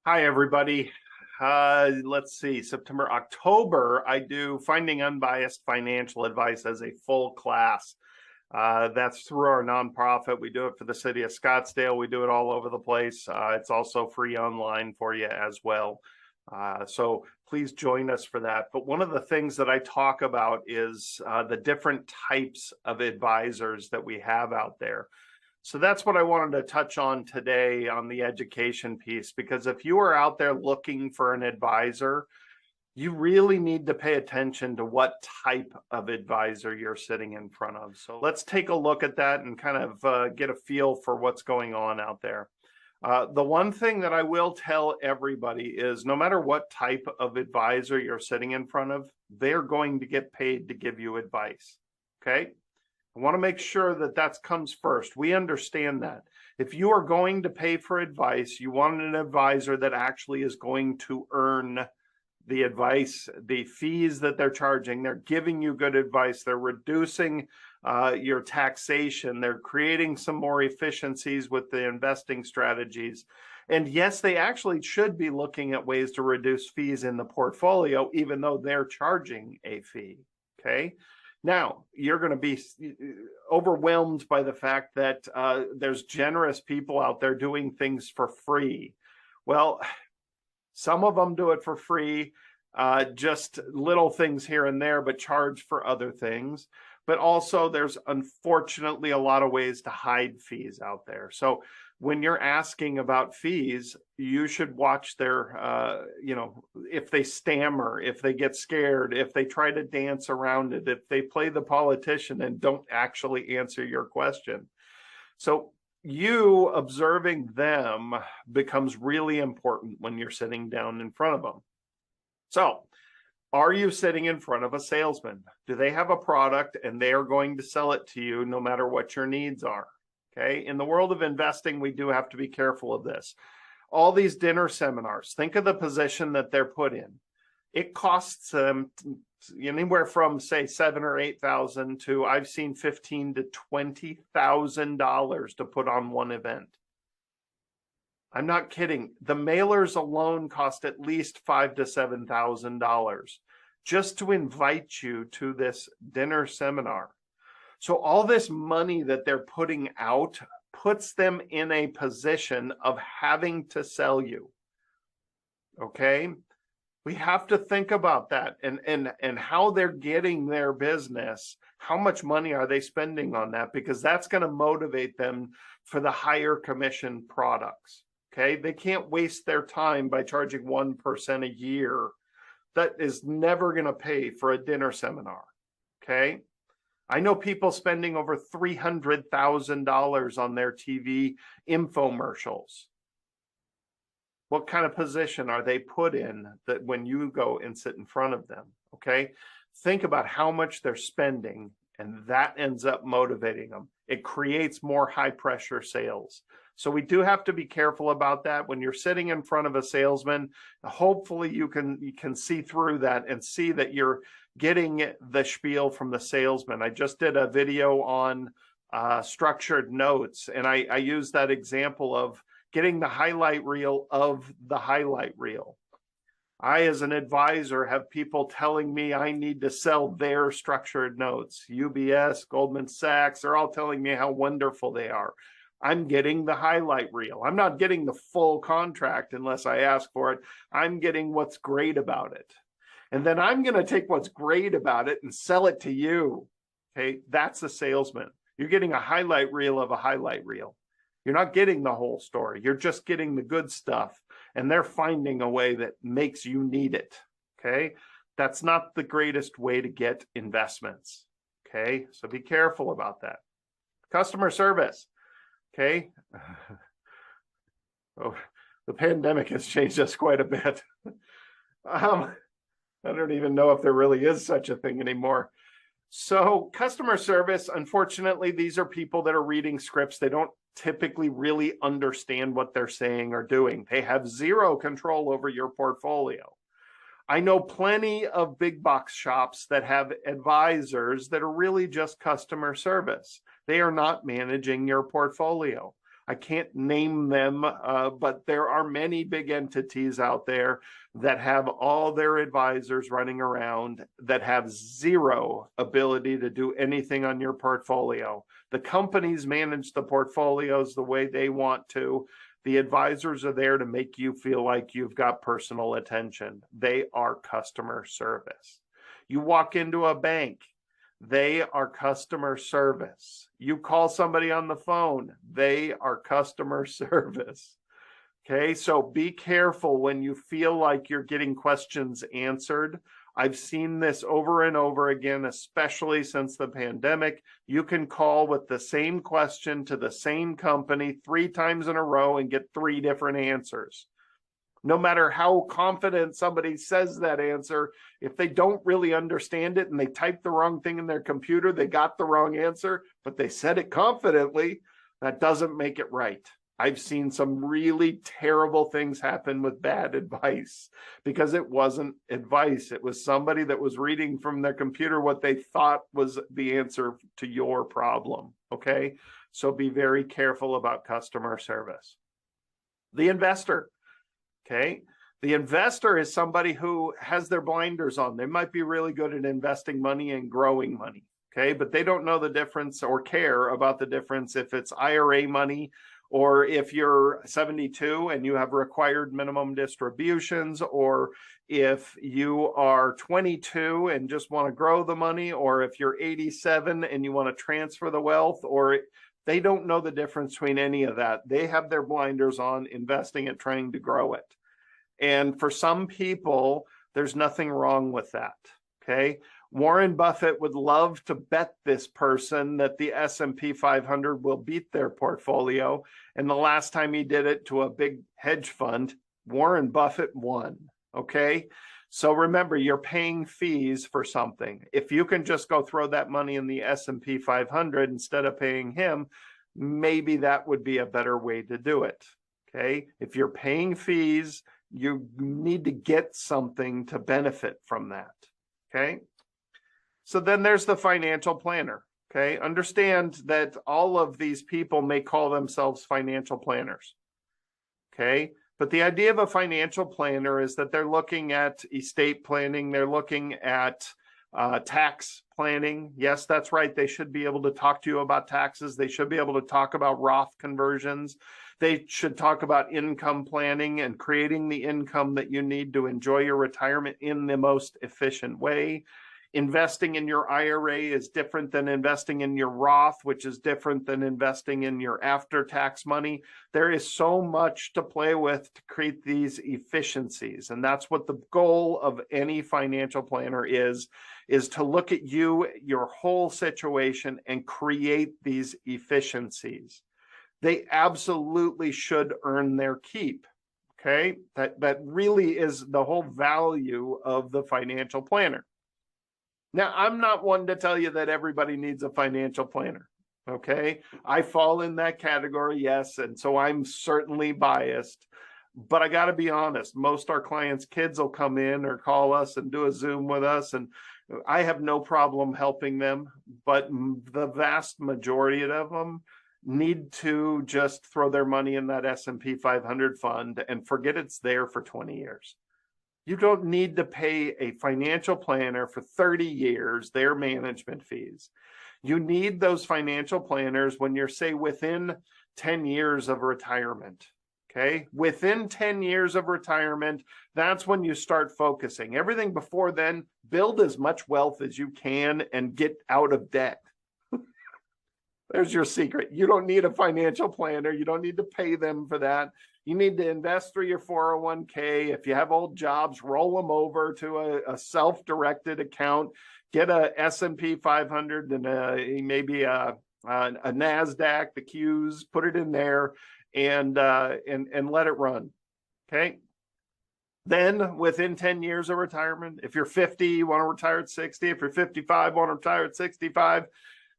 Hi, everybody. Let's see, October, I do Finding Unbiased Financial Advice as a full class. That's through our nonprofit. We do it for the city of Scottsdale. We do it all over the place. It's also free online for you as well. So please join us for that. But one of the things that I talk about is the different types of advisors that we have out there. So that's what I wanted to touch on today on the education piece, because if you are out there looking for an advisor, you really need to pay attention to what type of advisor you're sitting in front of. So let's take a look at that and kind of get a feel for what's going on out there. The one thing that I will tell everybody is no matter what type of advisor you're sitting in front of, they're going to get paid to give you advice. Okay. I want to make sure that that comes first. We understand that. If you are going to pay for advice, you want an advisor that actually is going to earn the advice, the fees that they're charging. They're giving you good advice. They're reducing your taxation. They're creating some more efficiencies with the investing strategies. And yes, they actually should be looking at ways to reduce fees in the portfolio, even though they're charging a fee. Okay. Now, you're going to be overwhelmed by the fact that there's generous people out there doing things for free. Well, some of them do it for free, just little things here and there, but charge for other things. But also there's unfortunately a lot of ways to hide fees out there. So when you're asking about fees, you should watch their, if they stammer, if they get scared, if they try to dance around it, if they play the politician and don't actually answer your question. So you observing them becomes really important when you're sitting down in front of them. So are you sitting in front of a salesman? Do they have a product and they are going to sell it to you no matter what your needs are? Okay. In the world of investing, we do have to be careful of this. All these dinner seminars, think of the position that they're put in. It costs them anywhere from say $7,000 or $8,000 to I've seen $15,000 to $20,000 to put on one event. I'm not kidding. The mailers alone cost at least $5,000 to $7,000 just to invite you to this dinner seminar. So all this money that they're putting out puts them in a position of having to sell you. Okay. We have to think about that and how they're getting their business. How much money are they spending on that? Because that's going to motivate them for the higher commission products. Okay. They can't waste their time by charging 1% a year. That is never going to pay for a dinner seminar. Okay. I know people spending over $300,000 on their TV infomercials. What kind of position are they put in that when you go and sit in front of them? Okay. Think about how much they're spending, and that ends up motivating them. It creates more high pressure sales. So we do have to be careful about that. When you're sitting in front of a salesman, hopefully you can see through that and see that you're getting the spiel from the salesman. I just did a video on structured notes, and I use that example of getting the highlight reel of the highlight reel. I, as an advisor, have people telling me I need to sell their structured notes. UBS, Goldman Sachs, they're all telling me how wonderful they are. I'm getting the highlight reel. I'm not getting the full contract unless I ask for it. I'm getting what's great about it. And then I'm going to take what's great about it and sell it to you. Okay, that's a salesman. You're getting a highlight reel of a highlight reel. You're not getting the whole story. You're just getting the good stuff. And they're finding a way that makes you need it. Okay, that's not the greatest way to get investments. Okay, so be careful about that. Customer service. Okay. Oh, the pandemic has changed us quite a bit. I don't even know if there really is such a thing anymore. So customer service, unfortunately, these are people that are reading scripts. They don't typically really understand what they're saying or doing. They have zero control over your portfolio. I know plenty of big box shops that have advisors that are really just customer service. They are not managing your portfolio. I can't name them, but there are many big entities out there that have all their advisors running around that have zero ability to do anything on your portfolio. The companies manage the portfolios the way they want to. The advisors are there to make you feel like you've got personal attention. They are customer service. You walk into a bank, they are customer service. You call somebody on the phone, they are customer service. Okay, so be careful when you feel like you're getting questions answered. I've seen this over and over again, especially since the pandemic. You can call with the same question to the same company 3 times in a row and get 3 different answers. No matter how confident somebody says that answer, if they don't really understand it and they type the wrong thing in their computer, they got the wrong answer, but they said it confidently, that doesn't make it right. I've seen some really terrible things happen with bad advice because it wasn't advice. It was somebody that was reading from their computer what they thought was the answer to your problem. Okay, so be very careful about customer service. The investor. Okay, the investor is somebody who has their blinders on. They might be really good at investing money and growing money. Okay, but they don't know the difference or care about the difference if it's IRA money, or if you're 72 and you have required minimum distributions, or if you are 22 and just want to grow the money, or if you're 87 and you want to transfer the wealth, or they don't know the difference between any of that. They have their blinders on, investing and trying to grow it. And for some people, there's nothing wrong with that. Okay. Warren Buffett would love to bet this person that the S&P 500 will beat their portfolio. And the last time he did it to a big hedge fund, Warren Buffett won. Okay. So remember, you're paying fees for something. If you can just go throw that money in the S&P 500 instead of paying him, maybe that would be a better way to do it. Okay. If you're paying fees, you need to get something to benefit from that. Okay. So then there's the financial planner. Okay. Understand that all of these people may call themselves financial planners. Okay. But the idea of a financial planner is that they're looking at estate planning. They're looking at tax planning. Yes, that's right. They should be able to talk to you about taxes. They should be able to talk about Roth conversions. They should talk about income planning and creating the income that you need to enjoy your retirement in the most efficient way. Investing in your IRA is different than investing in your Roth, which is different than investing in your after-tax money. There is so much to play with to create these efficiencies. And that's what the goal of any financial planner is to look at you, your whole situation, and create these efficiencies. They absolutely should earn their keep. Okay, that really is the whole value of the financial planner. Now, I'm not one to tell you that everybody needs a financial planner, okay? I fall in that category, yes, and so I'm certainly biased. But I got to be honest, most our clients' kids will come in or call us and do a Zoom with us, and I have no problem helping them. But the vast majority of them need to just throw their money in that S&P 500 fund and forget it's there for 20 years. You don't need to pay a financial planner for 30 years their management fees. You need those financial planners when you're, say, within 10 years of retirement. Okay, within 10 years of retirement, that's when you start focusing. Everything before then, build as much wealth as you can and get out of debt. There's your secret. You don't need a financial planner. You don't need to pay them for that. You need to invest through your 401k. If you have old jobs, roll them over to a self-directed account. Get a S&P 500 and maybe a NASDAQ, the Qs, put it in there and let it run. Okay. Then within 10 years of retirement, if you're 50, you want to retire at 60. If you're 55, want to retire at 65.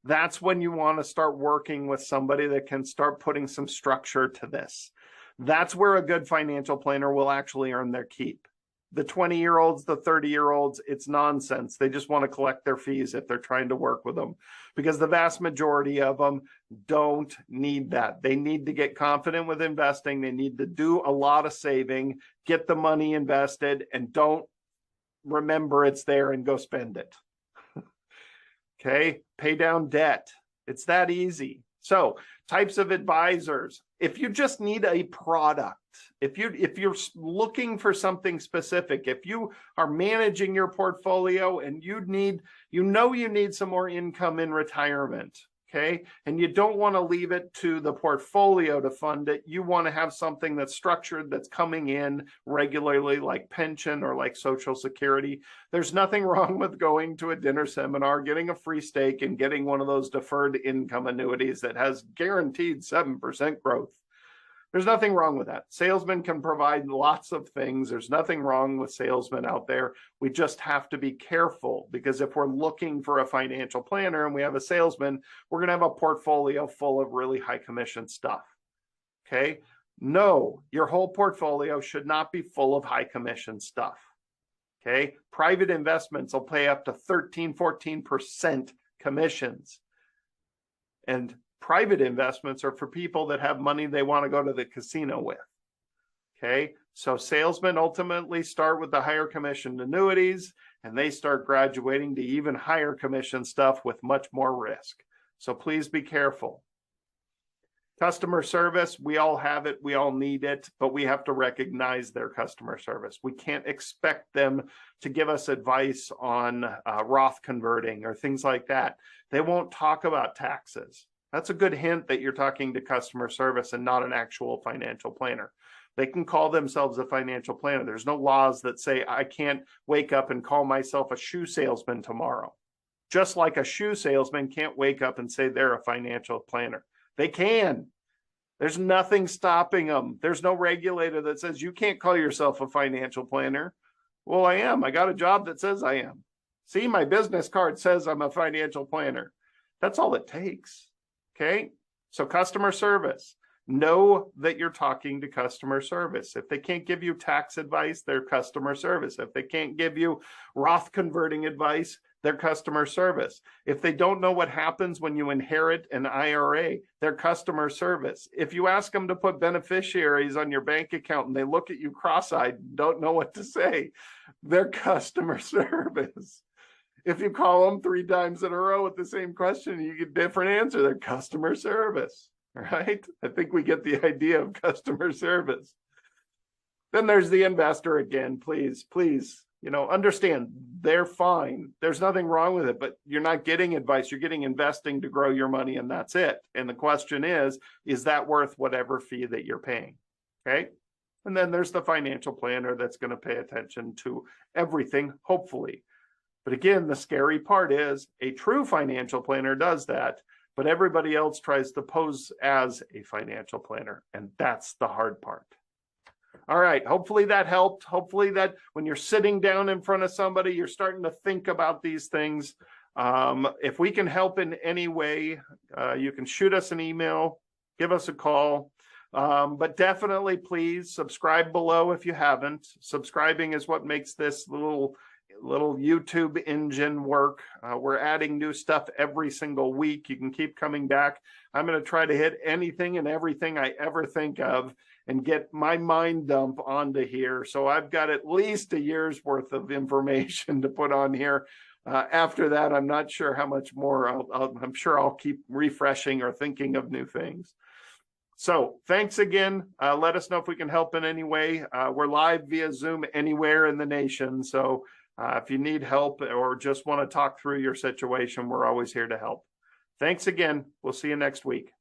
That's when you want to start working with somebody that can start putting some structure to this. That's where a good financial planner will actually earn their keep. the 20-year-olds, the 30-year-olds, it's nonsense. They just want to collect their fees if they're trying to work with them, because the vast majority of them don't need that. They need to get confident with investing. They need to do a lot of saving, get the money invested, and don't remember it's there and go spend it. Okay, pay down debt. It's that easy. So, types of advisors. If you just need a product, if you're looking for something specific, if you are managing your portfolio and you need some more income in retirement, okay, and you don't want to leave it to the portfolio to fund it, you want to have something that's structured, that's coming in regularly, like pension or like Social Security. There's nothing wrong with going to a dinner seminar, getting a free steak, and getting one of those deferred income annuities that has guaranteed 7% growth. There's nothing wrong with that. Salesmen can provide lots of things. There's nothing wrong with salesmen out there. We just have to be careful, because if we're looking for a financial planner and we have a salesman, we're going to have a portfolio full of really high commission stuff. Okay? No, your whole portfolio should not be full of high commission stuff. Okay? Private investments will pay up to 13, 14% commissions. And private investments are for people that have money they want to go to the casino with. Okay, so salesmen ultimately start with the higher commission annuities, and they start graduating to even higher commission stuff with much more risk. So please be careful. Customer service, we all have it, we all need it, but we have to recognize their customer service. We can't expect them to give us advice on Roth converting or things like that. They won't talk about taxes. That's a good hint that you're talking to customer service and not an actual financial planner. They can call themselves a financial planner. There's no laws that say I can't wake up and call myself a shoe salesman tomorrow. Just like a shoe salesman can't wake up and say they're a financial planner. They can. There's nothing stopping them. There's no regulator that says you can't call yourself a financial planner. Well, I am. I got a job that says I am. See, my business card says I'm a financial planner. That's all it takes. Okay, so customer service. Know that you're talking to customer service. If they can't give you tax advice, they're customer service. If they can't give you Roth converting advice, they're customer service. If they don't know what happens when you inherit an IRA, they're customer service. If you ask them to put beneficiaries on your bank account and they look at you cross-eyed and don't know what to say, they're customer service. If you call them 3 times in a row with the same question and you get a different answer, they're customer service, right? I think we get the idea of customer service. Then there's the investor again. Please, understand they're fine. There's nothing wrong with it, but you're not getting advice. You're getting investing to grow your money, and that's it. And the question is that worth whatever fee that you're paying? Okay. And then there's the financial planner that's going to pay attention to everything, hopefully. But again, the scary part is a true financial planner does that, but everybody else tries to pose as a financial planner, and that's the hard part. All right, hopefully that helped. Hopefully that when you're sitting down in front of somebody, you're starting to think about these things. If we can help in any way, you can shoot us an email, give us a call. But definitely, please subscribe below if you haven't. Subscribing is what makes this little YouTube engine work. We're adding new stuff every single week. You can keep coming back. I'm going to try to hit anything and everything I ever think of and get my mind dump onto here. So I've got at least a year's worth of information to put on here. After that, I'm not sure how much more. I'm sure I'll keep refreshing or thinking of new things. So thanks again. Let us know if we can help in any way. We're live via Zoom anywhere in the nation. So if you need help or just want to talk through your situation, we're always here to help. Thanks again. We'll see you next week.